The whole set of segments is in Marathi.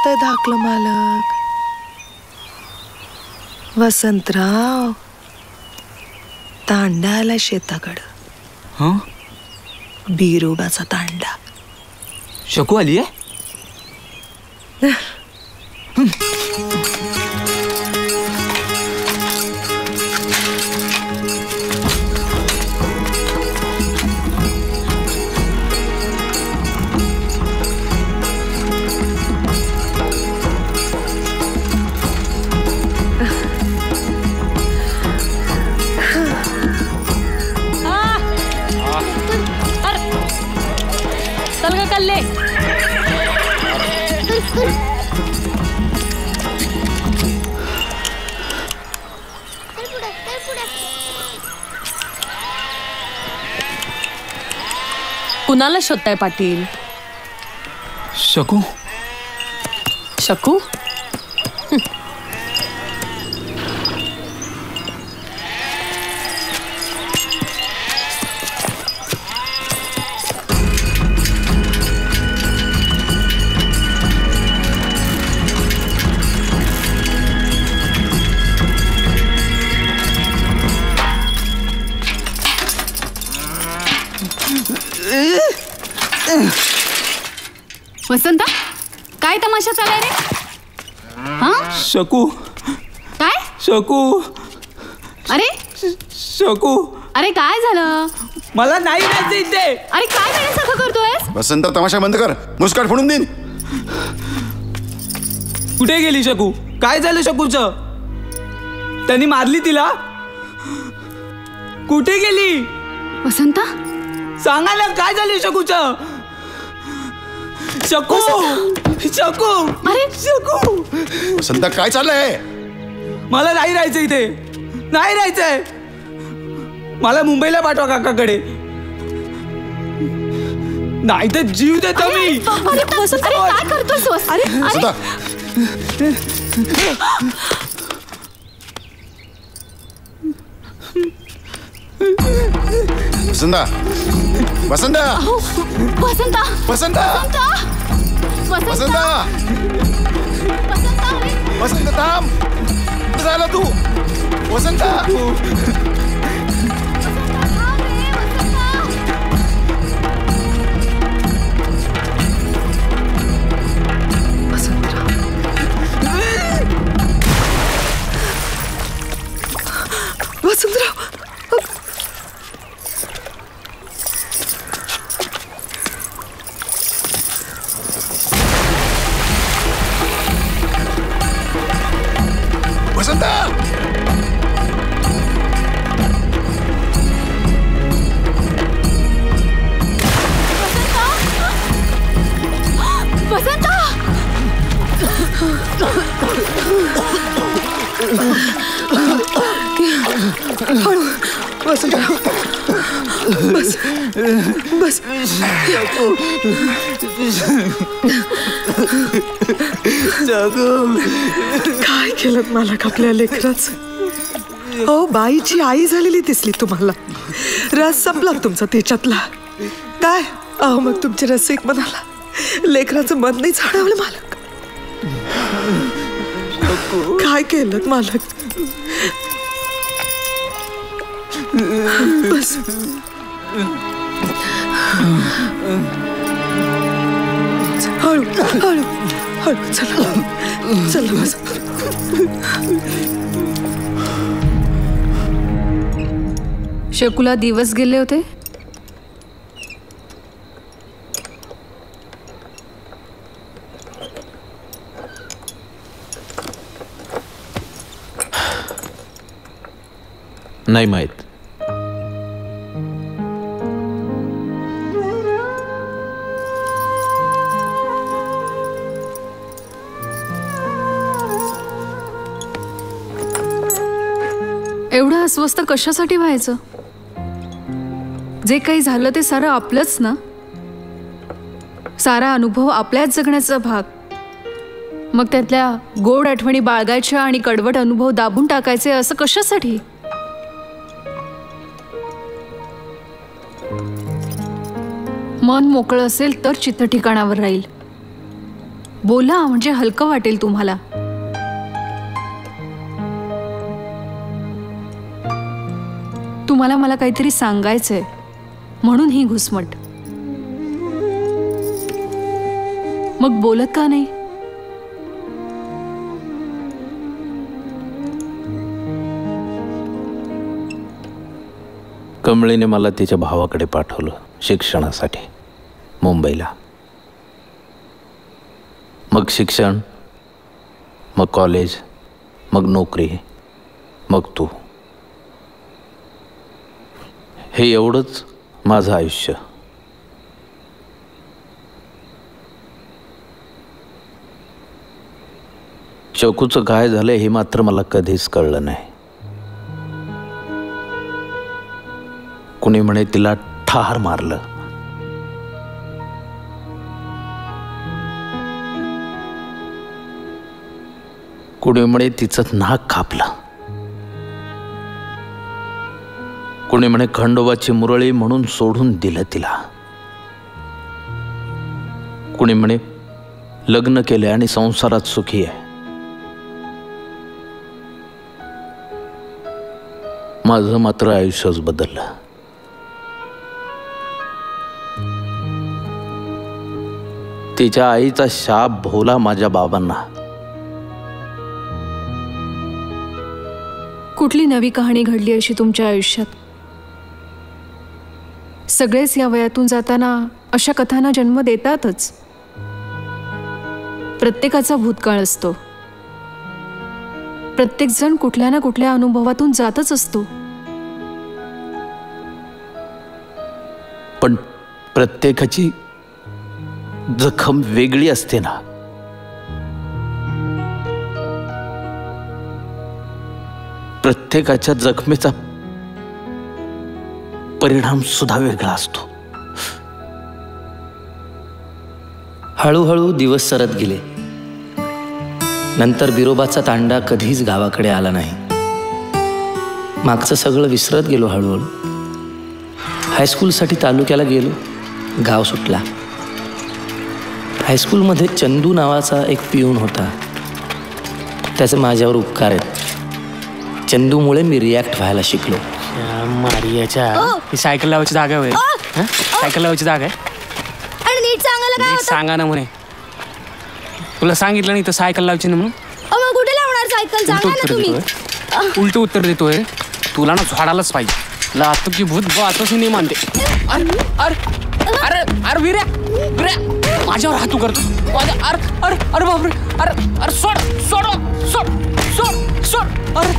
बघताय धाकलं मालक? वसंतराव तांडा आला शेताकडं. बिरोबाचा तांडा. शकू आली आहे? कुणाला शोधताय पाटील? शकू. शकू? वसंता, काय तमाशा चालाय रे? शकू. काय? शकू. अरे शकू. अरे काय झालं? मला नाही जायचं इथे. अरे काय वेड्यासारखं करतोयस? वसंता, तमाशा बंद कर. मुस्काट फोडून देईन. कुठे गेली शकू? काय झालं शकूचं? त्यांनी मारली तिला? कुठे गेली? वसंता, सांगा ना काय झालं शकूचं? शकू. शकू. अरे शकू. वसंता, काय चाललंय? मला नाही राहायचं इथे. नाही राहायचंय. मला मुंबईला पाठवा काकाकडे. नाही तर जीव देतो मी. अरे काय करतोस? वसंता. वसंता. वसंता. वसंता. वसंता. वसंता. वसंता, थांब. कुठं झाला तू? वसंता. वसंतराव. वसंता. वसंता. वसंतराव, बस बस. काय केलं मला आपल्या लेकराचं? अहो, बाईची आई झालेली दिसली तुम्हाला. रस संपला तुमचा त्याच्यातला. काय अहो, मग तुमचे रसिक म्हणाला लेकराचं मन नाही झाडावलं मालक. काय केलं मालक? बस. हळू हळू हळू. चला चला बस. शकूला दिवस गेले होते. नाही माहित. एवढं अस्वस्थ कशासाठी व्हायचं? जे काही झालं ते सारं आपलंच ना. सारा अनुभव आपल्याच जगण्याचा भाग. मग त्यातल्या गोड आठवणी बाळगायच्या आणि कडवट अनुभव दाबून टाकायचे असं कशासाठी? मन मोकळं असेल तर चित्त ठिकाणावर राहील. बोला, म्हणजे हलकं वाटेल तुम्हाला. तुम्हाला मला काहीतरी सांगायचंय म्हणून ही घुसमट. मग बोलत का नाही? कमळीने मला तिच्या भावाकडे पाठवलं शिक्षणासाठी मुंबईला. मग शिक्षण, मग कॉलेज, मग नोकरी, मग तू. हे एवढंच माझं आयुष्य. चकूचं काय झालं हे मात्र मला कधीच कळलं नाही. कुणी म्हणे तिला ठार मारलं. कुणी म्हणे तिचं नाक कापलं. कुणी म्हणे खंडोबाची मुरळी म्हणून सोडून दिलं तिला. कुणी म्हणे लग्न केले आणि संसारात सुखी आहे. माझं मात्र आयुष्यच बदललं. तिच्या आईचा शाप भोवला माझ्या बाबांना. कुठली नवी कहाणी घडली अशी तुमच्या आयुष्यात? सगळेच या वयातून जाताना अशा कथांना जन्म देतातच. प्रत्येकाचा भूतकाळ असतो. प्रत्येक जण कुठल्या ना कुठल्या अनुभवातून जातच असतो. पण प्रत्येकाची जखम वेगळी असते ना. प्रत्येकाच्या जखमेचा परिणाम सुद्धा वेगळा असतो. हळूहळू दिवस सरत गेले. नंतर बिरोबाचा तांडा कधीच गावाकडे आला नाही. मागचं सगळं विसरत गेलो हळूहळू. हायस्कूलसाठी तालुक्याला गेलो. गाव सुटला. हायस्कूलमध्ये चंदू नावाचा एक पिऊन होता. त्याचे माझ्यावर उपकार आहेत. चंदूमुळे मी रिॲक्ट व्हायला शिकलो. मारियाच्या ही सायकल लावायची जागा होय. सायकल लावायची जागा आहे. आणि नीट सांगायला काय सांगा ना म्हणे. तुला सांगितलं नाही तर सायकल लावायची ना म्हणून. मग कुठे लावणार सायकल? सांगा ना तुम्ही. उलट उत्तर देतोय. तुला ना झाडालाच पाहिजे. लातो की भूत बातच नाही मानते. अरे अरे अरे अरे विर्या विर्या माझ्यावर हातू करतो. अरे अरे अरे बापरे. अरे अरे सोड सोड सोड सोड सोड. अरे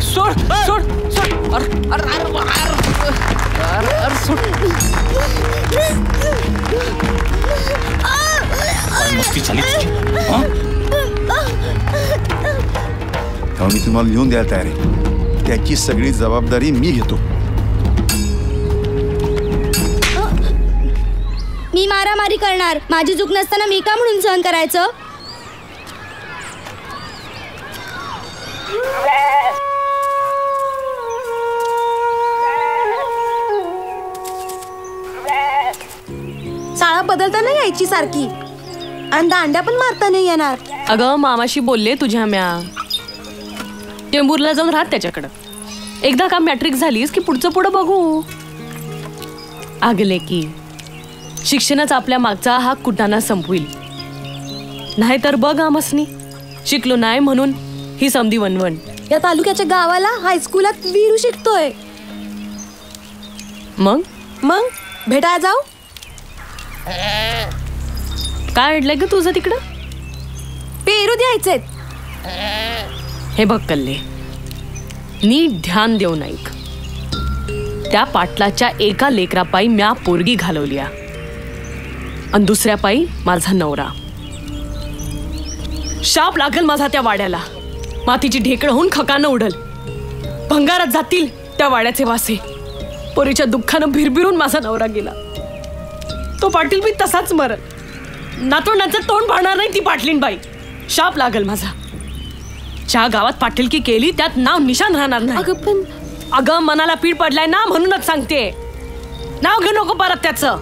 सोड सोड सोड. अरे अरे अरे अरे सोड. मस्ती झाली तुझी. मी तुम्हाला लिहून द्यायला तयार आहे. त्याची सगळी जबाबदारी मी घेतो. मी मारामारी करणार. माझी चूक नसताना मी का म्हणून सहन करायचं? शाळा बदलता नाही यायची सारखी. आणि दांड्या पण मारता नाही येणार. अगं मामाशी बोलले तुझ्या म्या. टेंबूरला जाऊन राहत त्याच्याकडं. एकदा का मॅट्रिक झालीस की पुढचं पुढं बघू. आगले की शिक्षणच आपल्या मागचा हा कुटाणा संपविल. नाहीतर बघ आमसनी शिकलो नाही म्हणून ही समधी वनवन. या तालुक्याच्या गावाला हायस्कूलात वीरू शिकतोय. मग मग भेटायला जाऊ. काय अडलंय ग तुझं तिकडं? पेरू द्यायचे. हे बघ कल्ले, नीट ध्यान देऊन ऐक. त्या पाटलाच्या एका लेकरापायी म्या पोरगी घालवली आणि दुसऱ्या पायी माझा नवरा. शाप लागल माझा त्या वाड्याला. मातीची ढेकळ होऊन खकानं उडल. भंगारात जातील त्या वाड्याचे वासे. पोरीच्या दुःखानं भिरभिरून माझा नवरा गेला. तो पाटील बी तसाच मरल. नातवंडांचं तोंड पाहणार नाही ती पाटलीन बाई. शाप लागल माझा. ज्या गावात पाटीलकी केली त्यात नाव निशान राहणार नाही. अगं मनाला पीड पडलाय ना म्हणूनच सांगते. नाव घेऊ नको परत त्याचं.